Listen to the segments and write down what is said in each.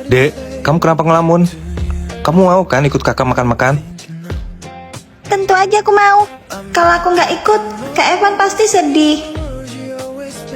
Dek, kamu kenapa ngelamun? Kamu mau kan ikut kakak makan-makan? Tentu aja aku mau. Kalau aku nggak ikut, Kak Evan pasti sedih.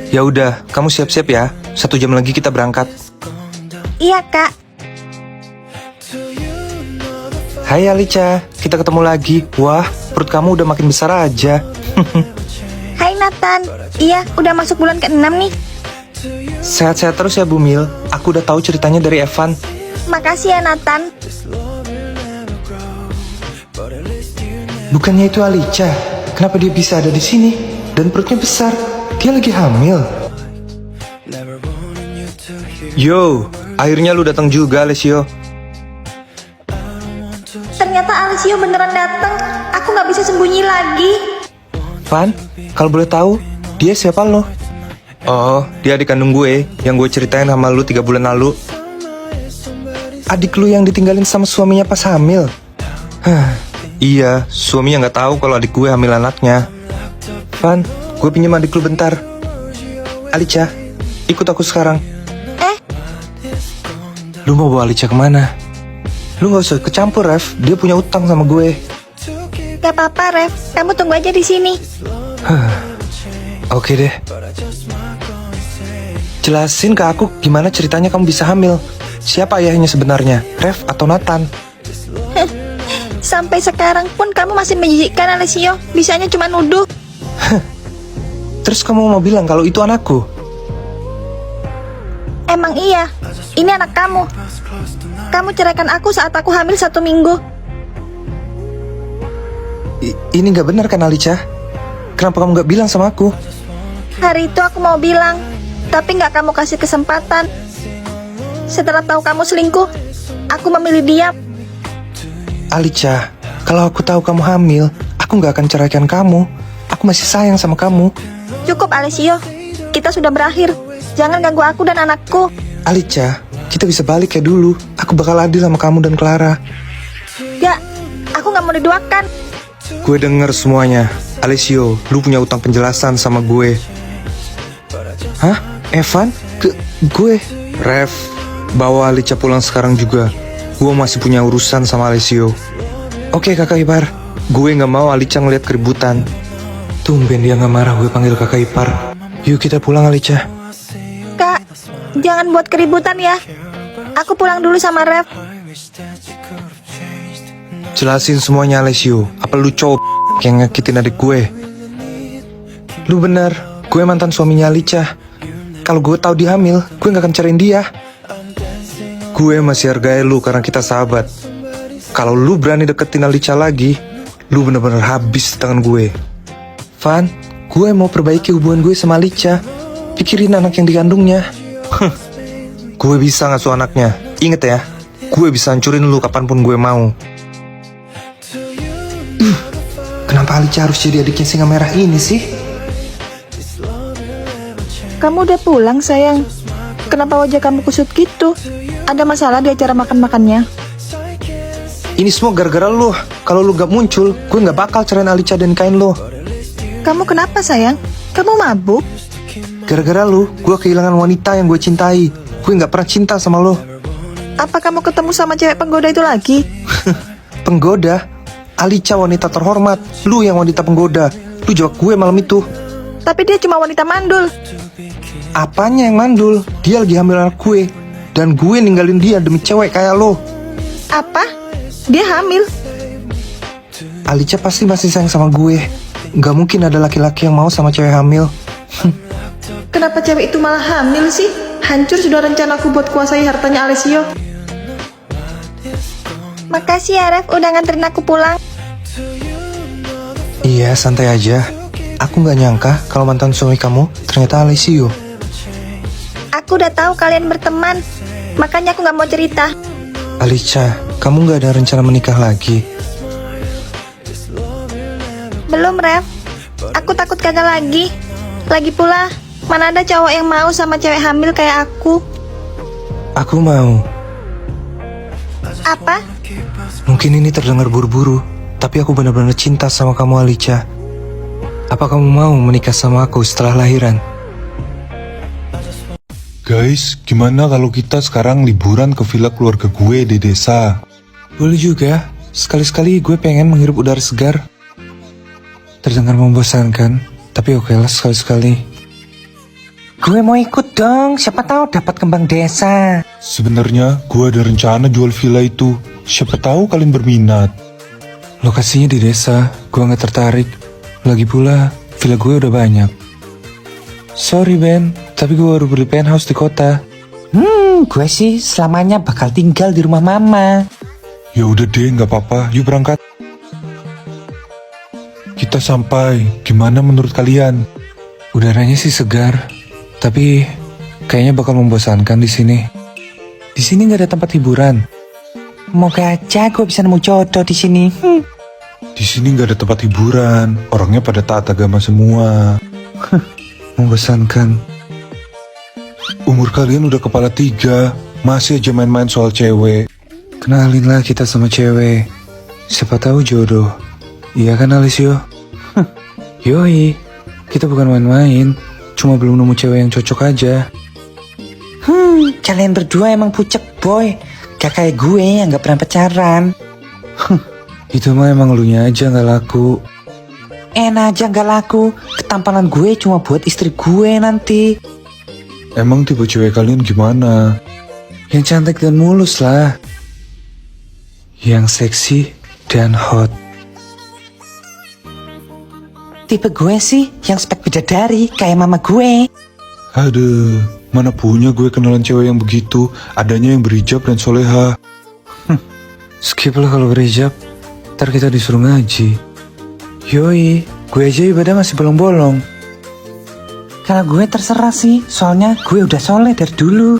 Ya udah, kamu siap-siap ya. 1 jam lagi kita berangkat. Iya, Kak. Hai Alica, kita ketemu lagi. Wah, perut kamu udah makin besar aja. Hai Nathan. Iya, udah masuk bulan ke-6 nih. Sehat-sehat terus ya Bumil. Aku udah tahu ceritanya dari Evan. Makasih ya Nathan. Bukannya itu Alica? Kenapa dia bisa ada di sini? Dan perutnya besar. Dia lagi hamil. Yo, akhirnya lu datang juga, Alessio. Ternyata Alessio beneran datang. Aku nggak bisa sembunyi lagi. Van, kalau boleh tahu, dia siapa lo? Oh, dia adik kandung gue, yang gue ceritain sama lu 3 bulan lalu. Adik lu yang ditinggalin sama suaminya pas hamil. Iya, suaminya nggak tahu kalau adik gue hamil anaknya. Van, gue pinjam adik lu bentar. Alica, ikut aku sekarang. Lu mau bawa Alica kemana? Lu nggak usah kecampur, Ref. Dia punya utang sama gue. Gak apa-apa, Ref. Kamu tunggu aja di sini. Oke deh. Jelasin ke aku gimana ceritanya kamu bisa hamil. Siapa ayahnya sebenarnya, Ref atau Nathan? Sampai sekarang pun kamu masih menjijikkan, Alessio. Bisanya cuma nuduh. Terus kamu mau bilang kalau itu anakku? Emang iya. Ini anak kamu. Kamu ceraikan aku saat aku hamil 1 minggu. Ini nggak benar kan, Alica? Kenapa kamu nggak bilang sama aku? Hari itu aku mau bilang, tapi nggak kamu kasih kesempatan. Setelah tahu kamu selingkuh, aku memilih diam. Alica, kalau aku tahu kamu hamil, aku nggak akan ceraikan kamu. Aku masih sayang sama kamu. Cukup, Alessio. Kita sudah berakhir. Jangan ganggu aku dan anakku. Alica, kita bisa balik kayak dulu. Aku bakal adil sama kamu dan Clara. Gak, aku nggak mau diduakan. Gue denger semuanya. Alessio, lu punya utang penjelasan sama gue. Hah? Evan? Gue? Ref, bawa Alica pulang sekarang juga. Gue masih punya urusan sama Alessio. Oke kakak ipar. Gue gak mau Alica ngeliat keributan. Tumben dia gak marah gue panggil kakak ipar. Yuk kita pulang Alica. Kak, jangan buat keributan ya. Aku pulang dulu sama Ref. Jelasin semuanya Alessio. Apa lu cowok yang nyakitin adik gue? Lu bener, gue mantan suaminya Alica. Kalau gue tahu dia hamil, gue gak akan cariin dia. Gue masih hargai lu karena kita sahabat. Kalau lu berani deketin Alica lagi, lu bener-bener habis di tangan gue. Van, gue mau perbaiki hubungan gue sama Alica. Pikirin anak yang dikandungnya. Gue bisa ngasuh anaknya. Ingat ya, gue bisa hancurin lu kapanpun gue mau. Kenapa Alica harus jadi adiknya singa merah ini sih? Kamu udah pulang, sayang. Kenapa wajah kamu kusut gitu? Ada masalah di acara makan-makannya? Ini semua gara-gara lu. Kalau lu gak muncul, gue gak bakal cerain Alica dan kain lu. Kamu kenapa, sayang? Kamu mabuk? Gara-gara lu, gue kehilangan wanita yang gue cintai. Gue gak pernah cinta sama lu. Apa kamu ketemu sama cewek penggoda itu lagi? Penggoda? Alica wanita terhormat. Lu yang wanita penggoda. Lu jawab gue malam itu. Tapi dia cuma wanita mandul. Apanya yang mandul? Dia lagi hamil anak gue. Dan gue ninggalin dia demi cewek kayak lo. Apa? Dia hamil? Alica pasti masih sayang sama gue. Gak mungkin ada laki-laki yang mau sama cewek hamil. Kenapa cewek itu malah hamil sih? Hancur sudah rencanaku buat kuasai hartanya Alessio. Makasih ya Ref, udah nganterin aku pulang. Iya, santai aja. Aku gak nyangka kalau mantan suami kamu ternyata Alessio. Aku udah tahu kalian berteman, makanya aku gak mau cerita. Alica, kamu gak ada rencana menikah lagi? Belum Ref, aku takut gagal lagi. Lagi pula, mana ada cowok yang mau sama cewek hamil kayak aku. Aku mau. Apa? Mungkin ini terdengar buru-buru, tapi aku benar-benar cinta sama kamu Alica. Apa kamu mau menikah sama aku setelah lahiran? Guys, gimana kalau kita sekarang liburan ke villa keluarga gue di desa? Boleh juga. Sekali-sekali gue pengen menghirup udara segar. Terdengar membosankan, tapi oke lah sekali-sekali. Gue mau ikut dong, siapa tahu dapat kembang desa. Sebenarnya gue ada rencana jual villa itu. Siapa tahu kalian berminat. Lokasinya di desa, gue gak tertarik. Lagi pula, villa gue udah banyak. Sorry Ben, tapi gue baru beli penthouse di kota. Gue sih selamanya bakal tinggal di rumah mama. Ya udah deh, nggak apa-apa. Yuk berangkat. Kita sampai. Gimana menurut kalian? Udaranya sih segar, tapi kayaknya bakal membosankan di sini. Di sini nggak ada tempat hiburan. Moga aja gue bisa nemu jodoh di sini. Di sini nggak ada tempat hiburan. Orangnya pada taat agama semua. Membosankan. Umur kalian udah kepala 3, masih aja main-main soal cewek. Kenalinlah kita sama cewek. Siapa tahu jodoh. Iya kan Alisio? Yoi, kita bukan main-main. Cuma belum nemu cewek yang cocok aja. Kalian berdua emang pucek boy. Gak kayak gue yang gak pernah pacaran. Itu mah emang elunya aja gak laku. Enak aja gak laku. Ketampanan gue cuma buat istri gue nanti. Emang tipe cewek kalian gimana? Yang cantik dan mulus lah. Yang seksi dan hot. Tipe gue sih yang spek bidadari kayak mama gue. Aduh, mana punya gue kenalan cewek yang begitu. Adanya yang berhijab dan soleha. Skip lah kalau berhijab. Ntar kita disuruh ngaji. Yoi, gue aja ibadah masih bolong-bolong. Kalau gue terserah sih, soalnya gue udah soleh dari dulu.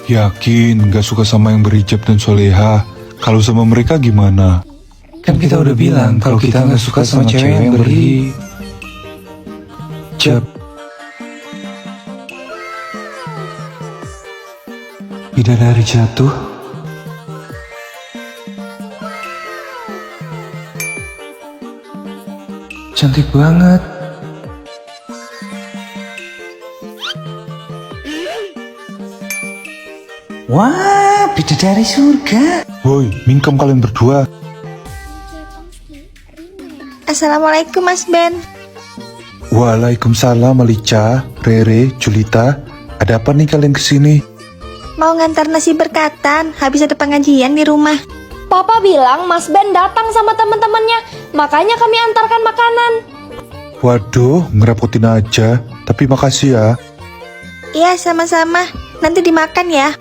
Yakin gak suka sama yang berhijab dan soleha? Kalau sama mereka gimana? Kan kita udah bilang kalau kita gak suka sama cewek yang berhijab. Bidadari jatuh. Cantik banget. Wah, bidadari surga. Woi, mingkem kalian berdua. Assalamualaikum Mas Ben. Waalaikumsalam Alica, Rere, Julita. Ada apa nih kalian kesini? Mau ngantar nasi berkatan, habis ada pengajian di rumah. Papa bilang Mas Ben datang sama teman-temannya, makanya kami antarkan makanan. Waduh, ngerepotin aja. Tapi makasih ya. Iya, sama-sama. Nanti dimakan ya.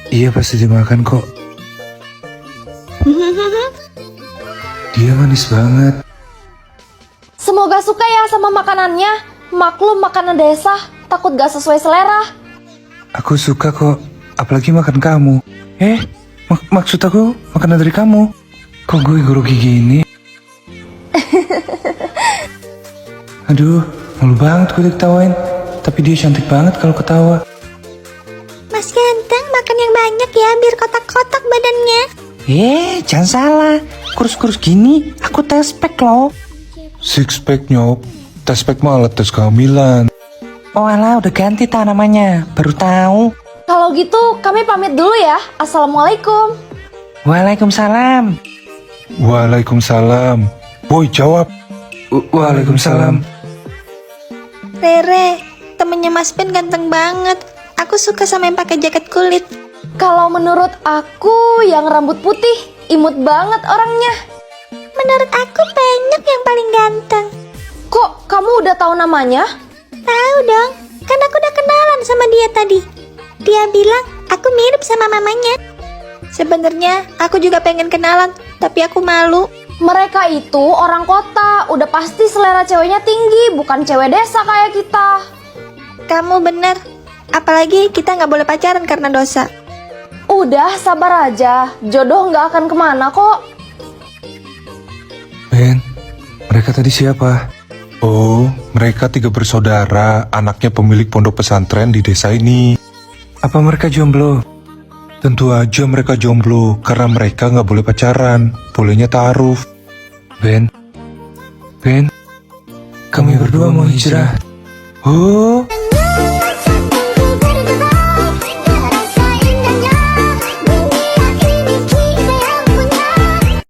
Iya pasti dimakan kok. Dia manis banget. Semoga suka ya sama makanannya. Maklum makanan desa, takut gak sesuai selera. Aku suka kok, apalagi makan kamu. Maksud aku makanan dari kamu. Kok gue grogi gini? Aduh, malu banget gue diketawain. Tapi dia cantik banget kalau ketawa. Mas ganteng, makan yang banyak ya, biar kotak-kotak badannya. Jangan salah. Kurus-kurus gini, aku tespek loh. Six pack nyop. Tes pack malah tes kehamilan. Oh alah, udah ganti tak namanya. Baru tahu. Kalau gitu kami pamit dulu ya. Assalamualaikum. Waalaikumsalam. Waalaikumsalam. Boy, jawab. Waalaikumsalam. Rere, temennya Mas Ben ganteng banget. Aku suka sama yang pakai jaket kulit. Kalau menurut aku yang rambut putih, imut banget orangnya. Menurut aku banyak yang paling ganteng. Kok kamu udah tahu namanya? Tahu dong, kan aku udah kenalan sama dia tadi. Dia bilang aku mirip sama mamanya. Sebenarnya aku juga pengen kenalan, tapi aku malu. Mereka itu orang kota, udah pasti selera ceweknya tinggi, bukan cewek desa kayak kita. Kamu bener, apalagi kita nggak boleh pacaran karena dosa. Udah sabar aja, jodoh nggak akan kemana kok. Ben, mereka tadi siapa? Oh, mereka 3 bersaudara, anaknya pemilik pondok pesantren di desa ini. Apa mereka jomblo? Tentu aja mereka jomblo, karena mereka nggak boleh pacaran, bolehnya ta'aruf. Ben, kami berdua mau hijrah. Oh,